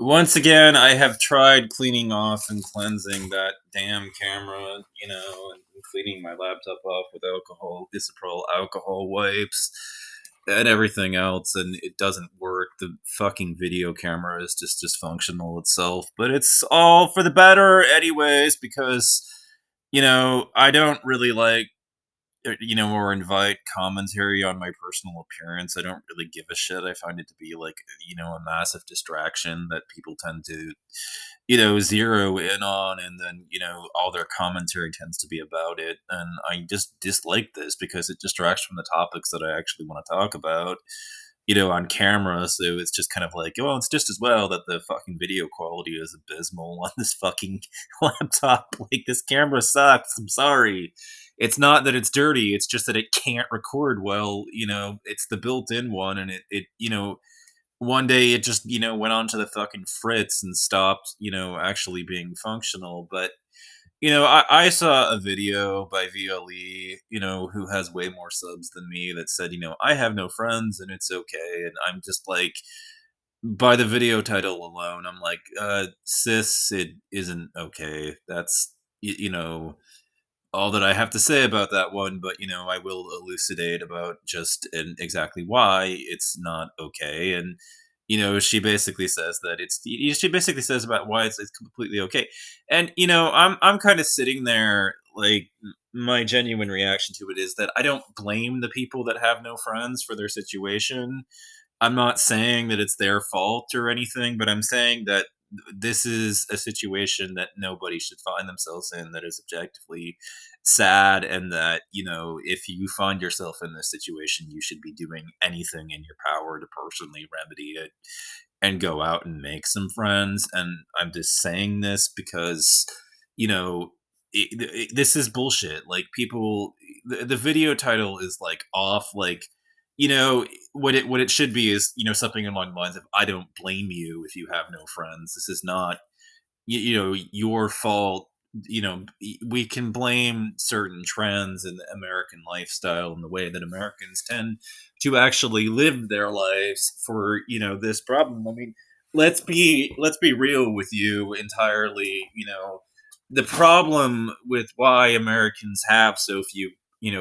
Once again, I have tried cleaning off and cleansing that damn camera, and cleaning my laptop off with alcohol, isopropyl alcohol wipes, and everything else, and it doesn't work. The fucking video camera is just dysfunctional itself, but it's all for the better, anyways, because, I don't really like or invite commentary on my personal appearance. I don't really give a shit. I find it to be like, a massive distraction that people tend to, zero in on, and then, all their commentary tends to be about it. And I just dislike this because it distracts from the topics that I actually want to talk about. On camera, so it's just kind of like, well, it's just as well that the fucking video quality is abysmal on this fucking laptop. Like, this camera sucks. I'm sorry. It's not that it's dirty, it's just that it can't record well. It's the built-in one, and one day it just, went onto the fucking fritz and stopped, actually being functional. But I saw a video by VLE, who has way more subs than me, that said, I have no friends and it's okay. And I'm just like, by the video title alone, I'm like, sis, it isn't okay. That's, all that I have to say about that one. But, I will elucidate about just and exactly why it's not okay. And, she basically says that she basically says about why it's completely okay. And, I'm kind of sitting there like, my genuine reaction to it is that I don't blame the people that have no friends for their situation. I'm not saying that it's their fault or anything, but I'm saying that this is a situation that nobody should find themselves in, that is objectively sad, and that, if you find yourself in this situation, you should be doing anything in your power to personally remedy it and go out and make some friends. And I'm just saying this because, you know, this is bullshit. Like, people, the video title is like off. Like, what it should be is, something along the lines of, I don't blame you if you have no friends. This is not, your fault. We can blame certain trends in the American lifestyle and the way that Americans tend to actually live their lives for, this problem. I mean, let's be real with you entirely. The problem with why Americans have so few,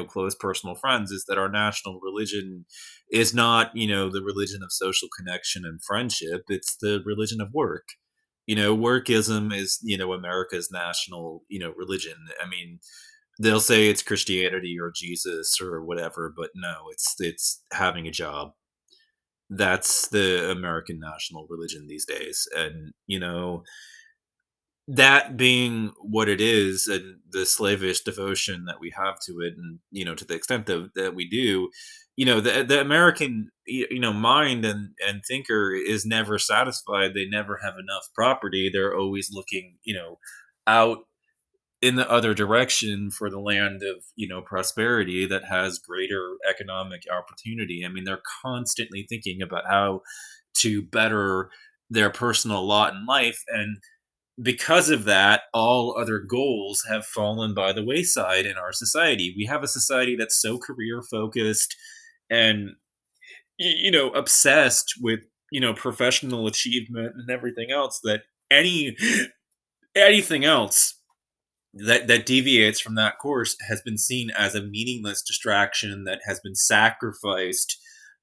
close personal friends, is that our national religion is not, the religion of social connection and friendship. It's the religion of work. Workism is, America's national, religion. I mean, they'll say it's Christianity or Jesus or whatever, but no, it's having a job. That's the American national religion these days. And, that being what it is, and the slavish devotion that we have to it, and, to the extent that we do, the American, mind and thinker is never satisfied. They never have enough property. They're always looking, out in the other direction for the land of, prosperity that has greater economic opportunity. I mean, they're constantly thinking about how to better their personal lot in life. And because of that, all other goals have fallen by the wayside in our society. We have a society that's so career focused and, obsessed with, professional achievement and everything else, that any anything else that deviates from that course has been seen as a meaningless distraction that has been sacrificed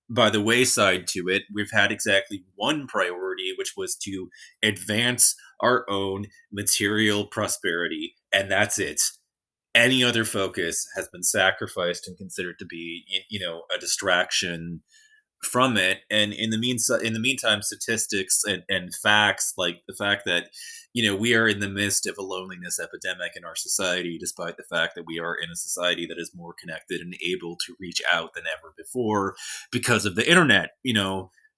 by the wayside to it. We've had exactly one priority, which was to advance our own material prosperity, and that's it. Any other focus has been sacrificed and considered to be, a distraction from it. And in the meantime, statistics and facts, like the fact that, we are in the midst of a loneliness epidemic in our society, despite the fact that we are in a society that is more connected and able to reach out than ever before because of the internet.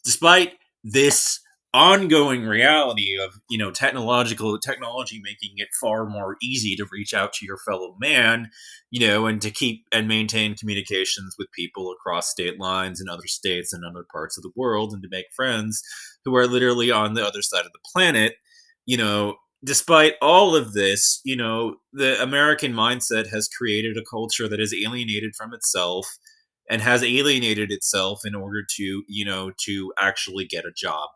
Despite this ongoing reality of, technology making it far more easy to reach out to your fellow man, and to keep and maintain communications with people across state lines in other states and other parts of the world, and to make friends who are literally on the other side of the planet. Despite all of this, the American mindset has created a culture that is alienated from itself, and has alienated itself in order to, to actually get a job.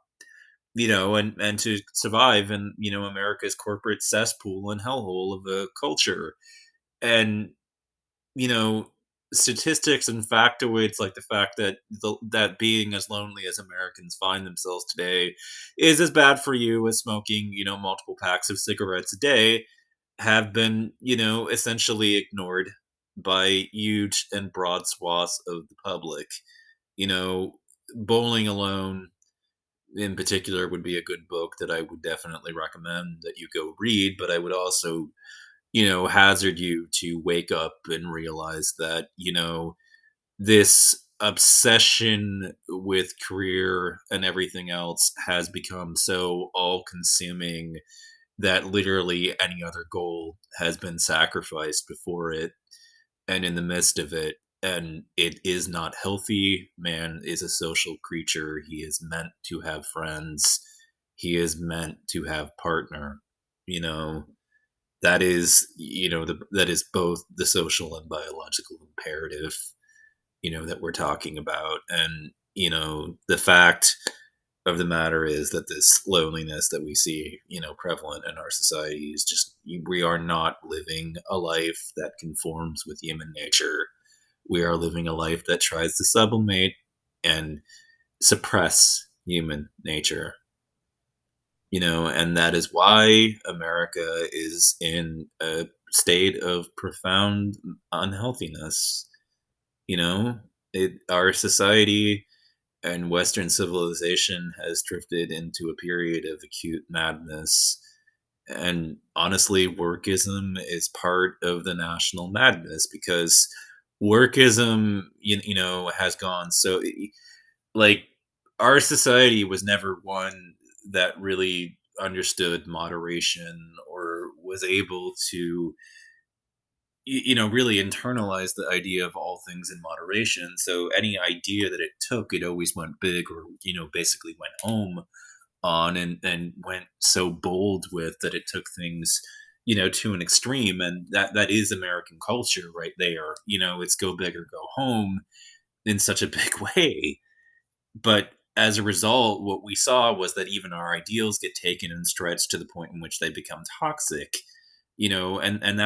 and to survive in, America's corporate cesspool and hellhole of a culture. And, you know, statistics and factoids like the fact that that being as lonely as Americans find themselves today is as bad for you as smoking, multiple packs of cigarettes a day have been, essentially ignored by huge and broad swaths of the public. You know, Bowling Alone in particular would be a good book that I would definitely recommend that you go read, but I would also, hazard you to wake up and realize that, this obsession with career and everything else has become so all consuming that literally any other goal has been sacrificed before it and in the midst of it. And it is not healthy. Man is a social creature. He is meant to have friends. He is meant to have partner. You know, that is, that is both the social and biological imperative, that we're talking about. And, the fact of the matter is that this loneliness that we see, prevalent in our society is just, we are not living a life that conforms with human nature. We are living a life that tries to sublimate and suppress human nature, and that is why America is in a state of profound unhealthiness. You know, our society and Western civilization has drifted into a period of acute madness. And honestly, workism is part of the national madness because workism, has gone so, like, our society was never one that really understood moderation or was able to really internalize the idea of all things in moderation. So any idea that it took, it always went big, or basically went home on, and went so bold with that it took things to an extreme. And that is American culture right there. It's go big or go home in such a big way. But as a result, what we saw was that even our ideals get taken and stretched to the point in which they become toxic. And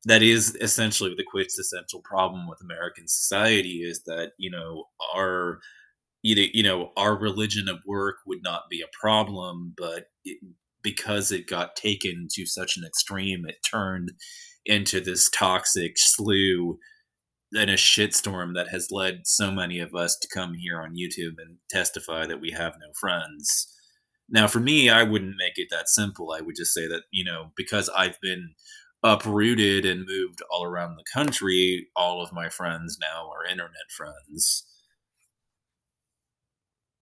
that is essentially the quintessential problem with American society, is that our our religion of work would not be a problem, but because it got taken to such an extreme, it turned into this toxic slew and a shitstorm that has led so many of us to come here on YouTube and testify that we have no friends. Now, for me, I wouldn't make it that simple. I would just say that, because I've been uprooted and moved all around the country, all of my friends now are internet friends.